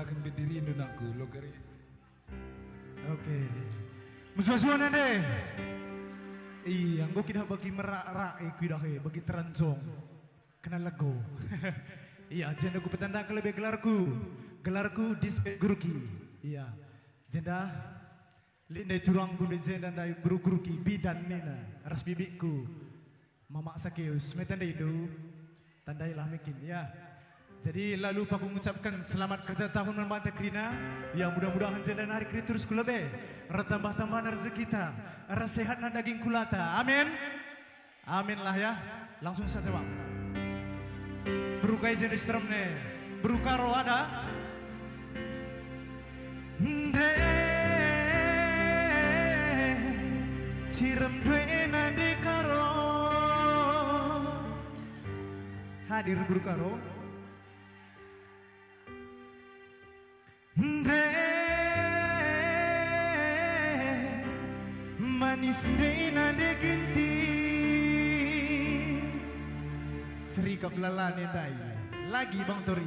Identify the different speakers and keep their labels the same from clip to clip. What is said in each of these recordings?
Speaker 1: akan berdiri aku lo kere.
Speaker 2: Oke. Musuh-musuhan deh. Iya, gue kira bagi merak-rak, bagi teranjong. Kena lego. Iya, janda gue petanda ke lebih gelarku Diske Guruki. Iya, janda lindai turang gue janda dari Guruki bidan nina ras bibiku. Mama Sakeus, metanda itu tandailah mungkin ya. Jadi lalu aku mengucapkan selamat kerja tahun Mata Krina. Ya mudah-mudahan janda hari kini terus kulebe. Tambah-tambahan rezeki kita. Sehat dan daging kulata. Amin. Amin lah ya. Langsung saja Bang. Berukai jenis drumnya. Berukaro ada. Cirem dwe nade karo. Hadir berukaro. Manis dena de genti Seri kebelalan dai lagi Bang Tori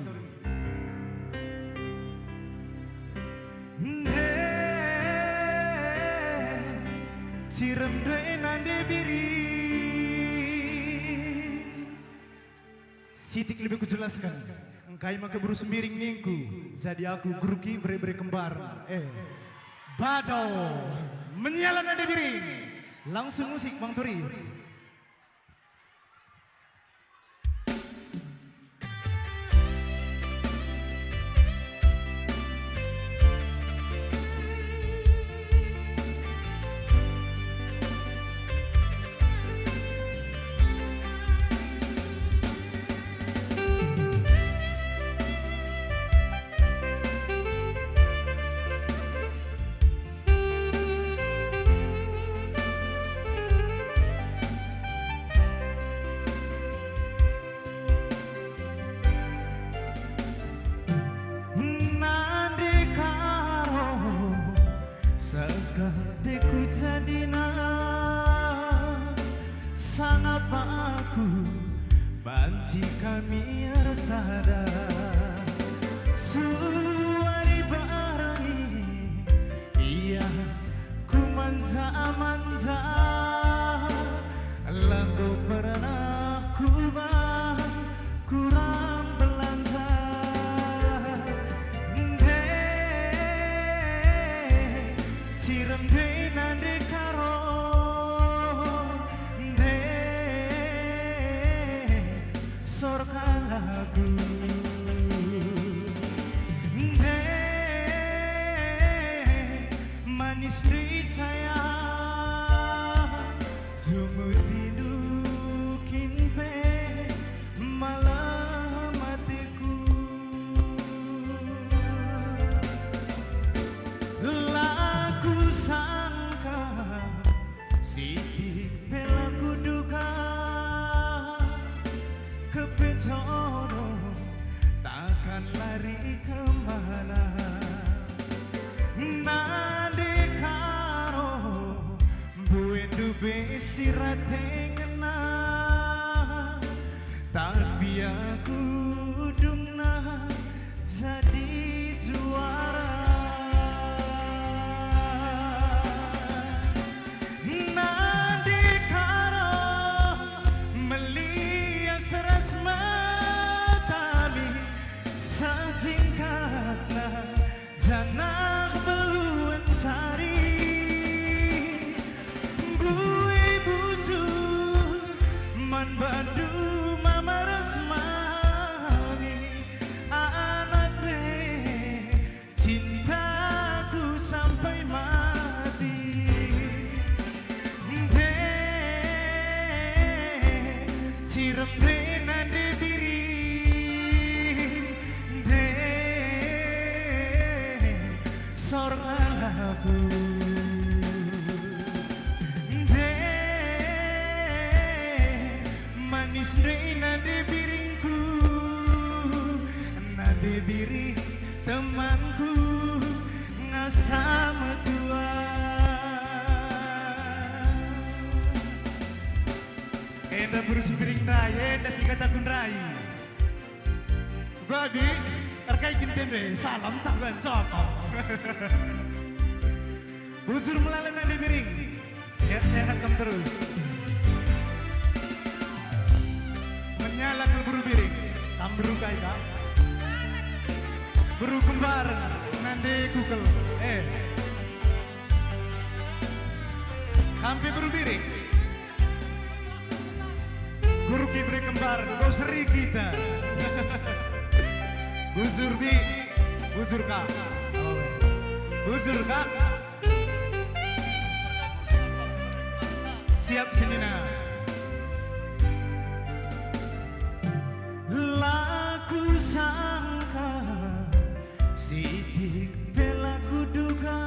Speaker 2: Cirem dena de biri Sitik lebih kujelaskan Engkai maka buru sembiring ningku jadi aku Guruki beri-beri kembar Bado menyala nada biring langsung musik Bang Tori. Deku jadina sangat aku banci kami rasada suari barangi iya ku manja lalu pernah ku kurang belanja cirem nande karo sorkan lagu manis dari saya jumut tidukin pe malam hatiku laku sangka sidik pelaku duka kepecono takkan lari kemana nade karo buendu besirat ngena tapi aku dungna jadi juara Janak beluan cari Bui bujur Man bandu mama resmani Anak cintaku sampai mati Cirem nade biri aku manis deh nade biringku nade biri temanku ngasam tua enda berusi piring rai enda sikat akun rai gua Erkai kintende, salam takkan sokong. Bujur melalen di piring. Sehat-sehat kamu terus. Menyala ke buru piring. Tamburu kai kak. Buru kembar. Nanti kukel. Kampi buru piring. Guru kibri kembar. Kau seri kita. Bujur di. Bujur kak. Bujur kak. Siap sini nak. Laku sangka sidik bela kuduga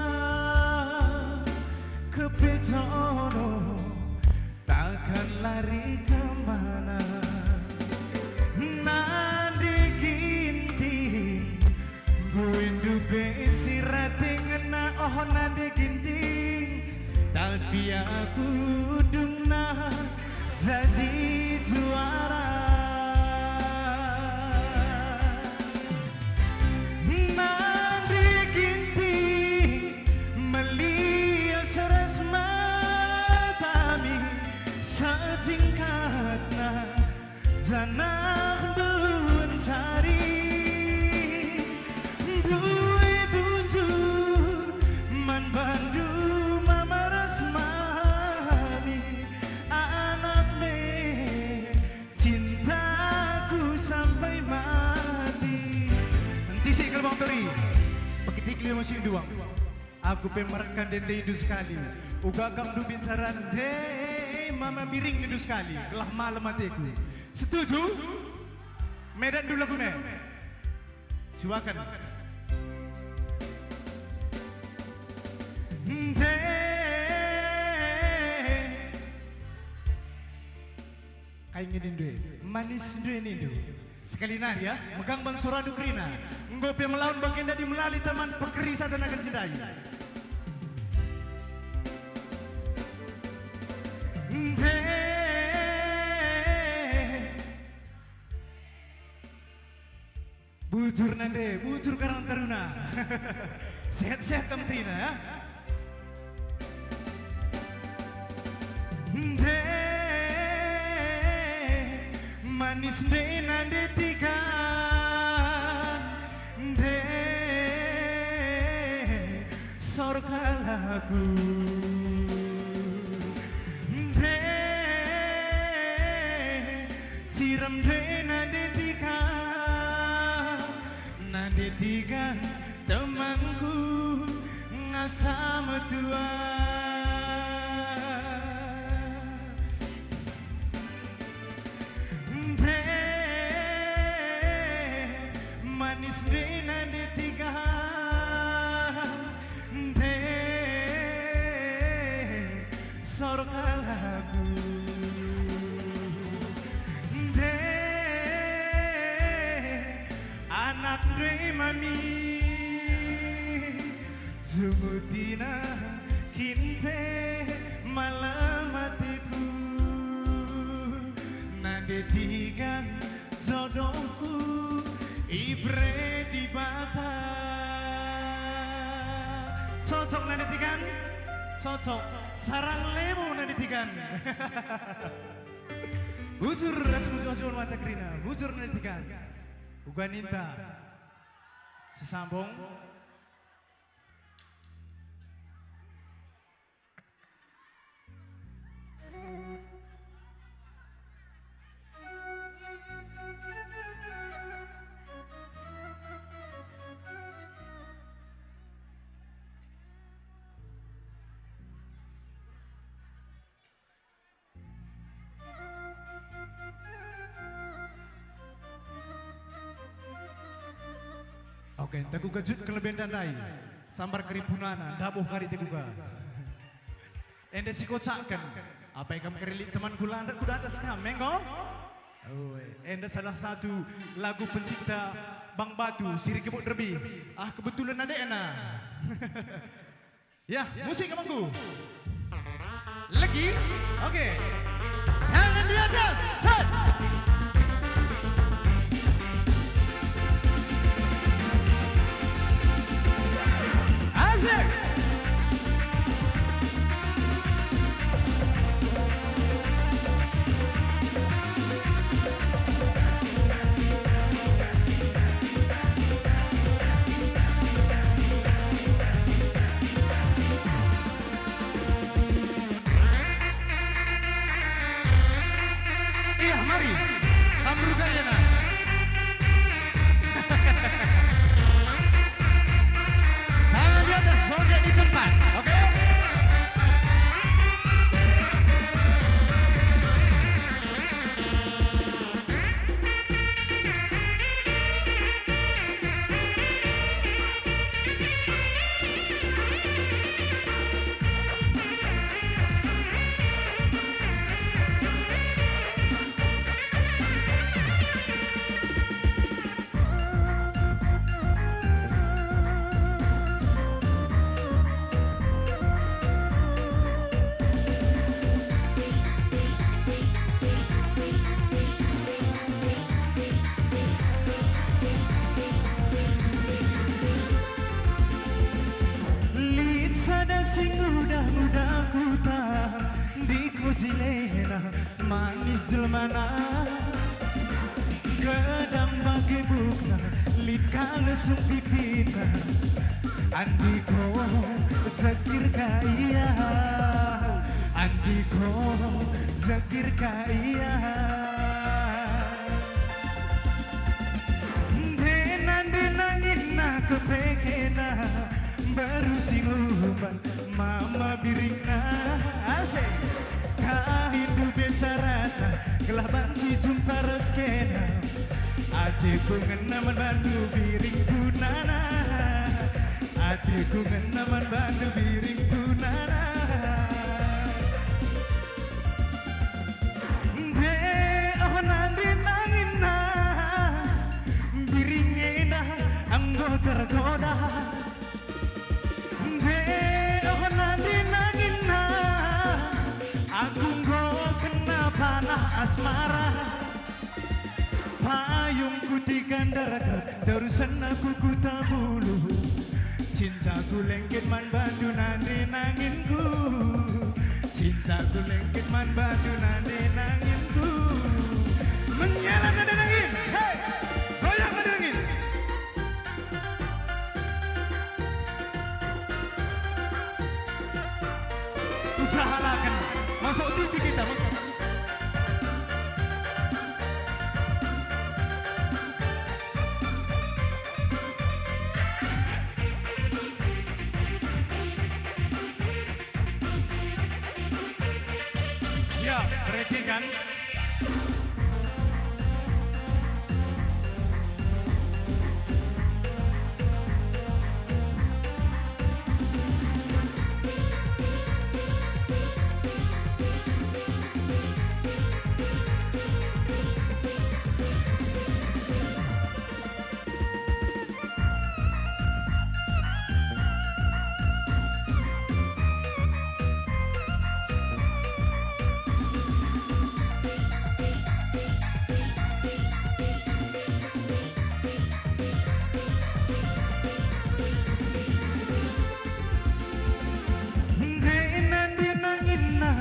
Speaker 2: kepecono takkan lari kemana. Nadi ginti buindu besi rati ngena oh nadi ginti. Tapi aku dungna jadi juara. Nanti ginti melia seres matami sejingkatna janah bencari duwe bujur man bandu masih duang. Aku pemerkan dende hidup sekali. Uga kam dubin saran deh mama biring hidup sekali. Kelah malam hatiku. Setuju? Medan dulu lagune. Cuakan. Kain ngedin due, manis due nindu. Sekali nari ya, megang bang suradu krina. Ngopi melawan bang Enda di melalui taman pekerisa dan akan cidai. Bujur nande, bujur karang taruna. Sehat-sehat kamu Trina ya. Manis deh nande tiga deh sorga lagu deh siram deh nande tiga temanku ngasama tua. Manis deh nande tiga deh sorga lagu deh anak deh mami zumutina kinpe malam hatiku nande tiga jodohku Ibre di bata cocok nanitikan cocok sarang lemo nanitikan bujur rasmu jojon mata krina bujur nanitikan uga ninta sesambung. Oke, teguh kejut kelebihan dandai. Sambar keripunana, dabuh kari teguh. Ende sikocakan. Apa yang kamu kerilik teman kula anda kuda atas kami, engkau? Ende salah satu lagu pencipta Bang Batu, Siri Kebuk Derbi. Ah, kebetulan ada enak. Ya, musik abangku. Lagi, oke. Tangan di atas, set. jilena manis jelmana gedang bagi bukna lit kalesung pipita andiko zakir kaya andiko zakir kaya denang-denangin na kepekena baru singuman mama biringna asik kahindu besarana kelaban si jumpa reskena atiku ngenaman bandu biring punana atiku ngenaman bandu biring punana de oh nandi nangina biringena anggo tergoda de oh nandi nangina aku nggo kena panah asmara payung putih gandaraga terusan aku kutabulu cintaku lengket man bandu nande nanginku cintaku lengket man bandu nande nanginku menyala nande nangin hey goyang nande nangin usahakan masuk TV kita masuk. Siap, ready kan?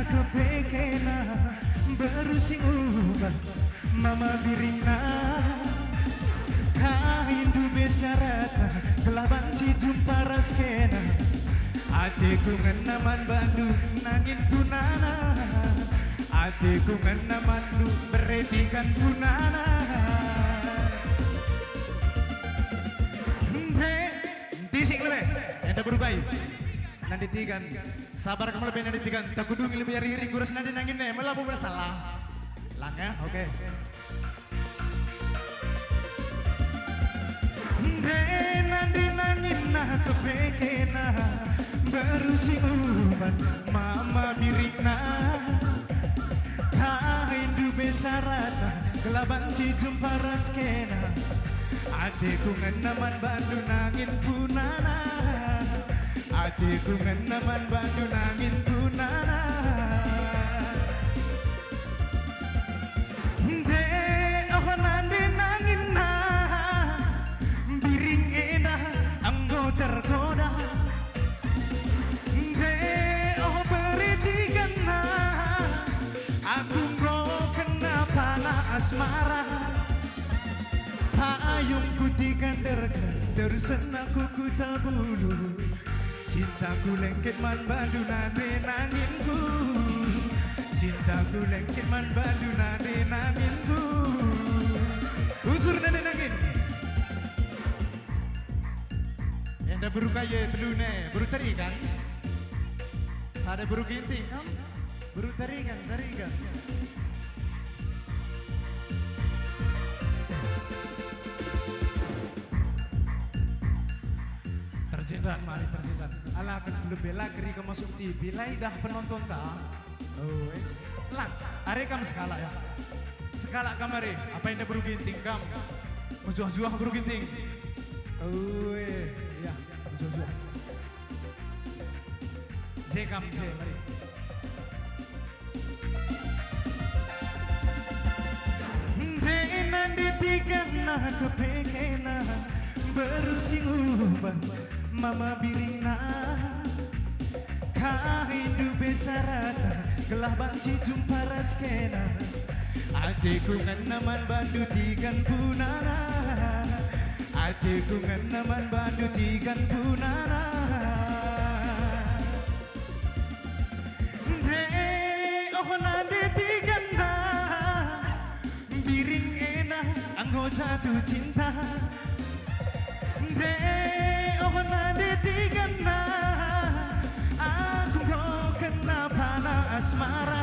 Speaker 2: Kepekena baru sing ubah mama biringna kaindu besarata kelaban si jumpa raskena atiku ngenaman bandu nangin punana atiku ngenaman lu beretikan punana tisik lebih enda berubai nanti tigan sabar kamu lebih nanti tigan tak kudungi lebih ring gurus nanti nangin nih malah bersalah lang ya oke nanti nangin nah kepekena baru si uban mama birikna kaindu besarata kelaban si jumpa raskena adekku ngenaman bandu nangin punana atiku ngenaman bandu nangin punana de oh nande nangin na biring ena anggo tergoda de oh beritikan na aku nggo kena panah asmara payung putih gandaraga terusan aku kutabulu cintaku lengket man bandu nande nanginku cintaku lengket man bandu nande nanginku unsur nande nangin enda buru kaya telune buru tari kan sada buru ginting kan buru tari kan terjendak mari terjendak ala kan lebih lagi ke masuk TV lai dah penonton tak oh lang are kam skala ya skala kamari apa yang dah beru ginting kam mujuh-juh beru ginting oh iya mujuh-juh zekam ze mari Denan ditigan na kepekena baru sing ubah mama birina Kaindu besarata gelah banci jumpa raskena Adikku naman bandu tigan punana Adikku naman bandu tigan punana Nande tigan na biring ena anggo jatuh cinta nande tigan na aku kok kenapa na asmara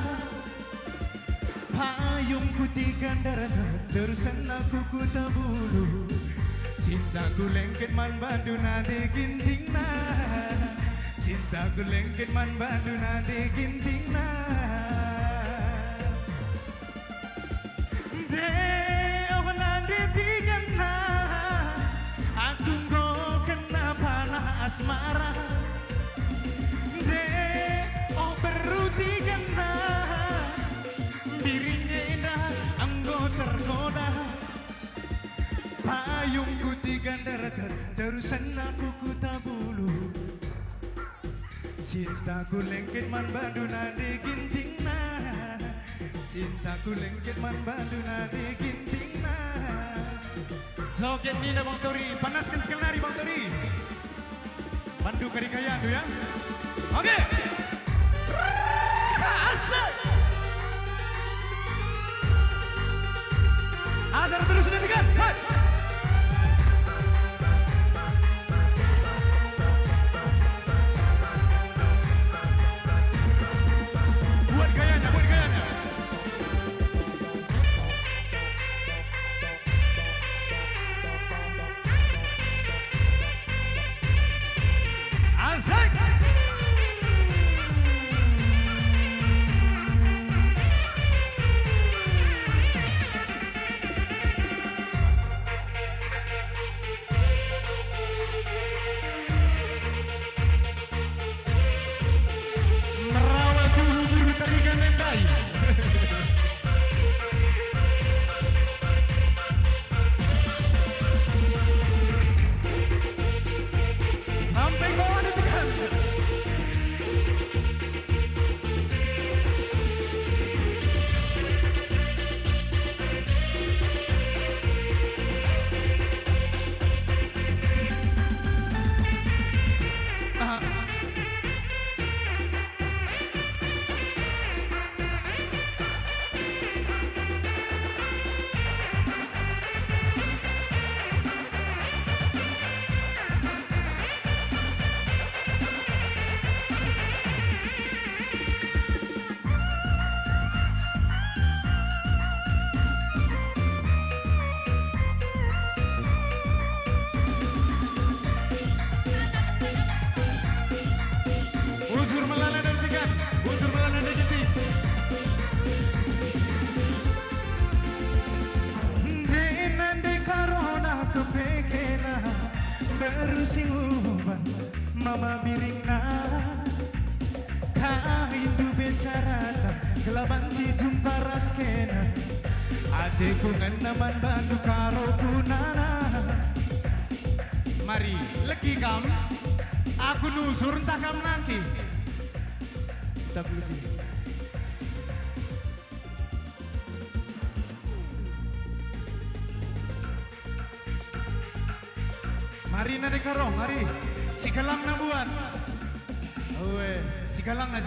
Speaker 2: payung putih gandara terusan aku ku tabulu cintaku lengket man bandu nade ginting na cintaku lengket man bandu nade ginting na aku kok kenapa na asmara oh berutigan na dirinya indah anggo tergoda payung putih gandarakan terusan aku ku tabulu cintaku lengket man bandu nade ginting na cintaku lengket man bandu nade ginting na joget Nina Bang Tori, panaskan sekali nari Bang Tori. Pandu Karikaya tuh ya. Oke. Asik. Azar terus dengarkan. Hai. Buat gayanya, buat gayanya. Asik. Merawat tubuh buru tarikan yang baik. Sampai bawah ditekan. Bujur melana dan tigan, bujur melana dan jentik. Nande karona kepekena berusing uban mama biringna kaindu besarana gelaban ci jumpa raskena adekku naman bandu karo punana mari legi kam aku nusur entah kam nanti tak lebih mari nade karo mari sigalang na buat owe sigalang na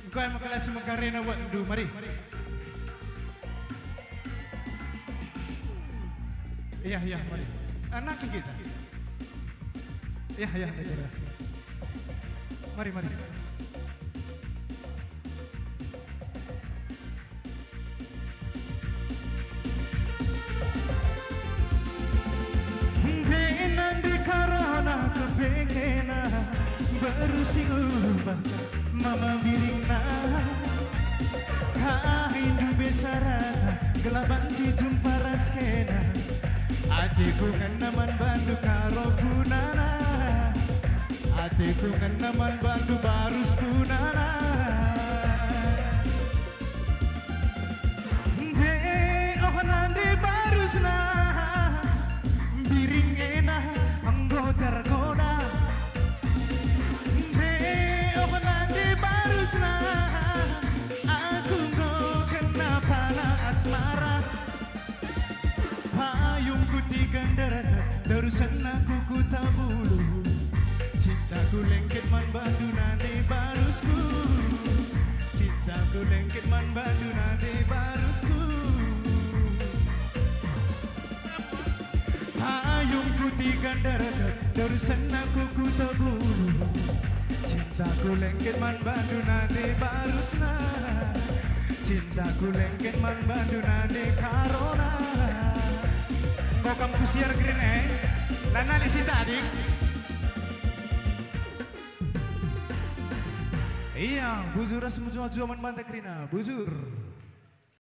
Speaker 2: engkau yang makalas makarena buat du mari iya mari anak kita iya negara mari nande karona kepekena berusing uban mama biringna kaindu besarana gelaban ci jumpa raskena adikku naman bandu karo punana adikku naman bandu barus punana nande barusna biring ena anggo tergoda ku tabulu, cintaku lengket man bandu nade barusku, cintaku lengket man bandu nade barusku. Ayung putih gandarakan darusan aku ku tabulu, cintaku lengket man bandu nade barusna, cintaku lengket man bandu nade karona. Kau kamu siar green nana di sini tadi. Iya, buzur semua zaman bantai krina, buzur.